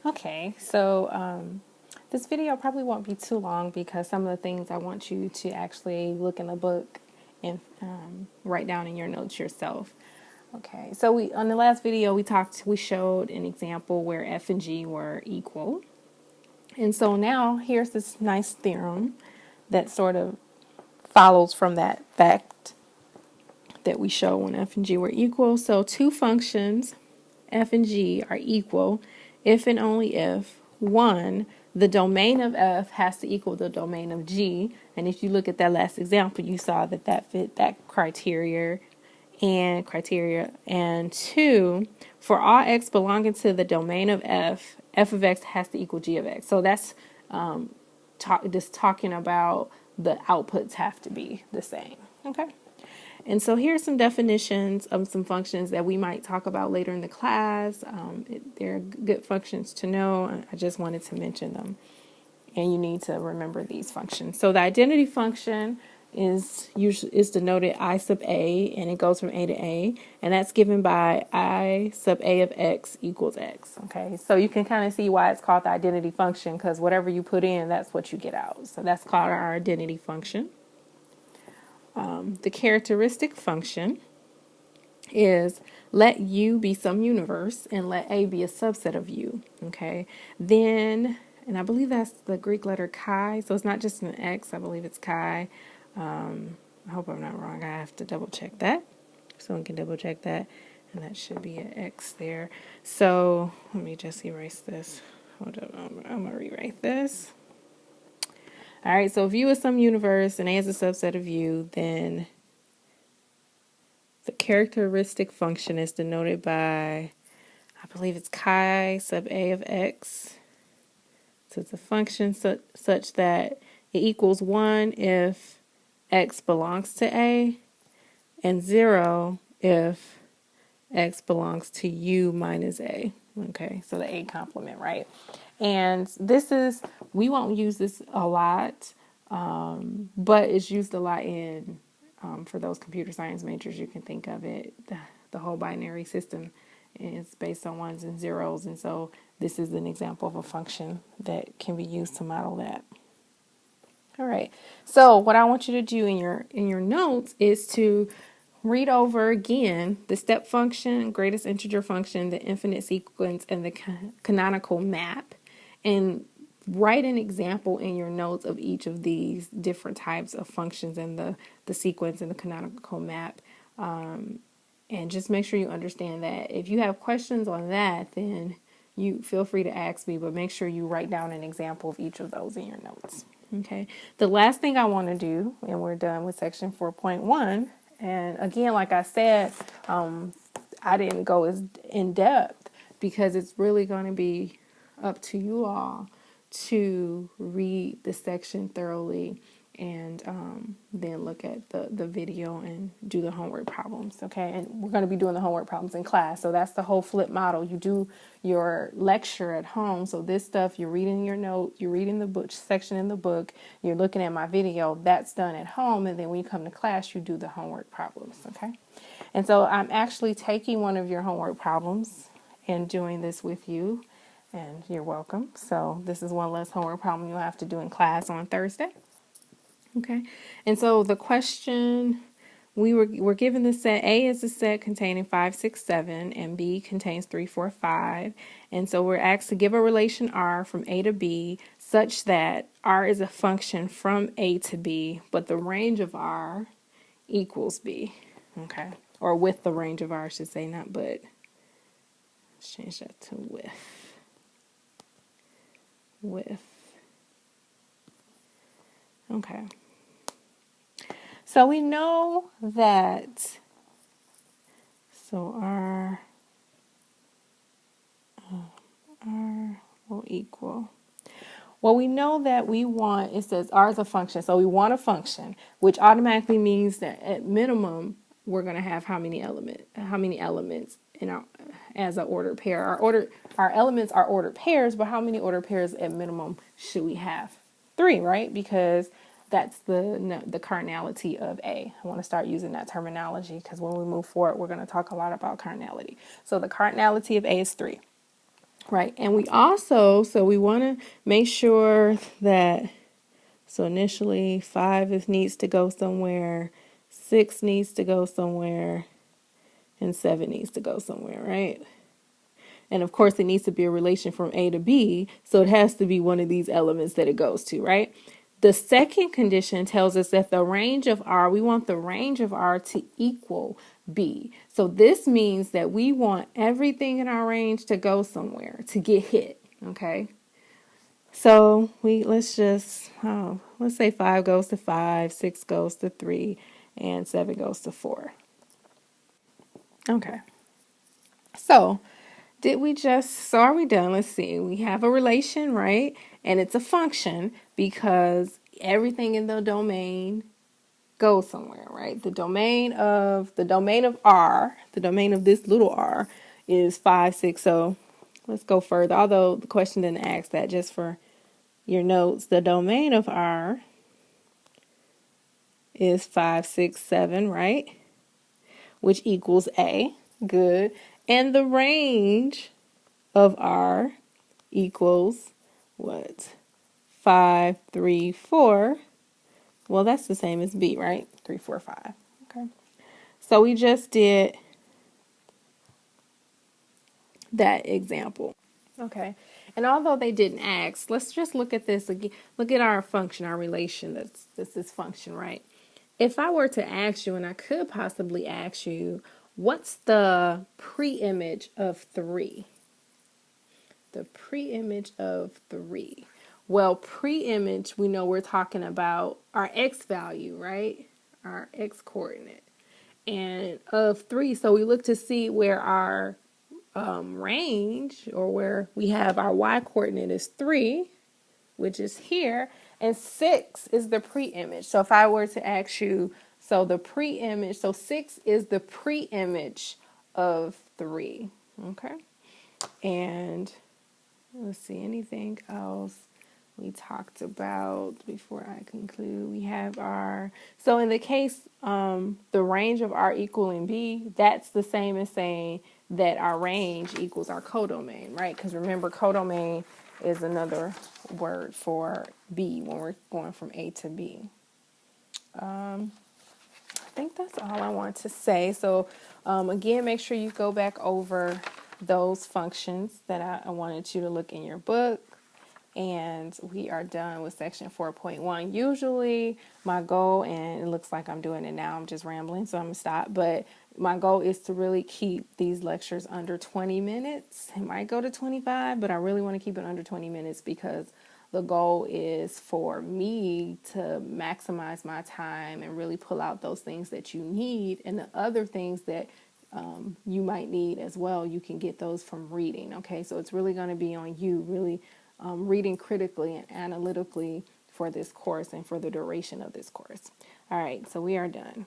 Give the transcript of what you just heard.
Okay, so this video probably won't be too long because some of the things I want you to actually look in the book and write down in your notes yourself. Okay, so we on the last video we showed an example where f and g were equal, and so now here's this nice theorem that sort of follows from that fact that we show when f and g were equal. So two functions f and g are equal if and only if, one, the domain of f has to equal the domain of g. And if you look at that last example, you saw that that fit that criteria. And two, for all x belonging to the domain of f of x has to equal g of x. So that's just talking about the outputs have to be the same. Okay. And so here's some definitions of some functions that we might talk about later in the class. They're good functions to know. I just wanted to mention them. And you need to remember these functions. So the identity function is denoted I sub a, and it goes from a to a, and that's given by I sub a of x equals x. Okay, so you can kind of see why it's called the identity function, because whatever you put in, that's what you get out. So that's called our identity function. The characteristic function is let U be some universe and let A be a subset of U. Okay, then, and I believe that's the Greek letter chi, so it's not just an X, I believe it's chi. I hope I'm not wrong. I have to double check that. Someone can double check that, and that should be an X there. So let me just erase this. Hold on, I'm gonna rewrite this. All right, so if U is some universe and A is a subset of U, then the characteristic function is denoted by, I believe it's chi sub a of x. So it's a function such that it equals 1 if x belongs to A, and 0 if x belongs to U minus A. Okay, so the A complement, right? And we won't use this a lot, but it's used a lot in, for those computer science majors, you can think of it. The whole binary system is based on ones and zeros, and so this is an example of a function that can be used to model that. All right. So what I want you to do in your notes is to read over again the step function, greatest integer function, the infinite sequence, and the canonical map, and write an example in your notes of each of these different types of functions and the sequence and the canonical map. And just make sure you understand that. If you have questions on that, then you feel free to ask me, but make sure you write down an example of each of those in your notes. Okay. The last thing I want to do, and we're done with section 4.1. And again, like I said, I didn't go as in depth because it's really going to be up to you all to read the section thoroughly and then look at the video and do the homework problems. Okay, and we're going to be doing the homework problems in class, so that's the whole flip model. You do your lecture at home, so this stuff you're reading your note, you're reading the book section in the book, you're looking at my video, that's done at home, and then when you come to class you do the homework problems. Okay, and so I'm actually taking one of your homework problems and doing this with you, and you're welcome. So this is one less homework problem you'll have to do in class on Thursday. Okay, and so the question, we're given the set. A is a set containing 5, 6, 7, and B contains 3, 4, 5. And so we're asked to give a relation R from A to B such that R is a function from A to B, but the range of R equals B. Okay, or with the range of R, I should say, not but. Let's change that to with. With. Okay. So we know that, so R will equal. Well, we know that we want, it says R is a function, so we want a function, which automatically means that at minimum, we're going to have how many elements in our, as an ordered pair. Our elements are ordered pairs, but how many ordered pairs at minimum should we have? 3, right? Because that's the cardinality of A. I want to start using that terminology because when we move forward, we're going to talk a lot about cardinality. So the cardinality of A is 3. right? And we also, so we want to make sure that, so initially 5 needs to go somewhere, 6 needs to go somewhere, and 7 needs to go somewhere, right? And of course, it needs to be a relation from A to B, so it has to be one of these elements that it goes to, right? The second condition tells us that the range of R, we want the range of R to equal B. So this means that we want everything in our range to go somewhere, to get hit, okay? So let's say 5 goes to 5, 6 goes to 3, and 7 goes to 4. Okay. So are we done? Let's see. We have a relation, right? And it's a function because everything in the domain goes somewhere, right? The domain of R, the domain of this little r is 5, 6. So let's go further. Although the question didn't ask that, just for your notes, the domain of R is 5, 6, 7, right? Which equals A. Good. And the range of R equals what? 5, 3, 4. Well, that's the same as B, right? 3, 4, 5. Okay. So we just did that example. Okay. And although they didn't ask, let's just look at this again. Look at our function, our relation. That's this function, right? If I were to ask you, and I could possibly ask you, what's the pre-image of 3? The pre-image of 3. Well, pre-image, we know we're talking about our x value, right? Our x coordinate. And of 3, so we look to see where our range, or where we have our y coordinate is 3, which is here, and 6 is the pre-image. So if I were to ask you, so the pre-image, so 6 is the pre-image of 3, okay? And let's see, anything else we talked about before I conclude? We have so in the case, the range of R equaling B, that's the same as saying that our range equals our codomain, right? Because remember, codomain is another word for B when we're going from A to B. I think that's all I want to say. So again, make sure you go back over those functions that I wanted you to look in your book. And we are done with section 4.1. Usually my goal, and it looks like I'm doing it now, I'm just rambling, so I'm going to stop. But my goal is to really keep these lectures under 20 minutes. It might go to 25, but I really want to keep it under 20 minutes because the goal is for me to maximize my time and really pull out those things that you need, and the other things that you might need as well. You can get those from reading. Okay, so it's really going to be on you, really reading critically and analytically for this course and for the duration of this course. All right, so we are done.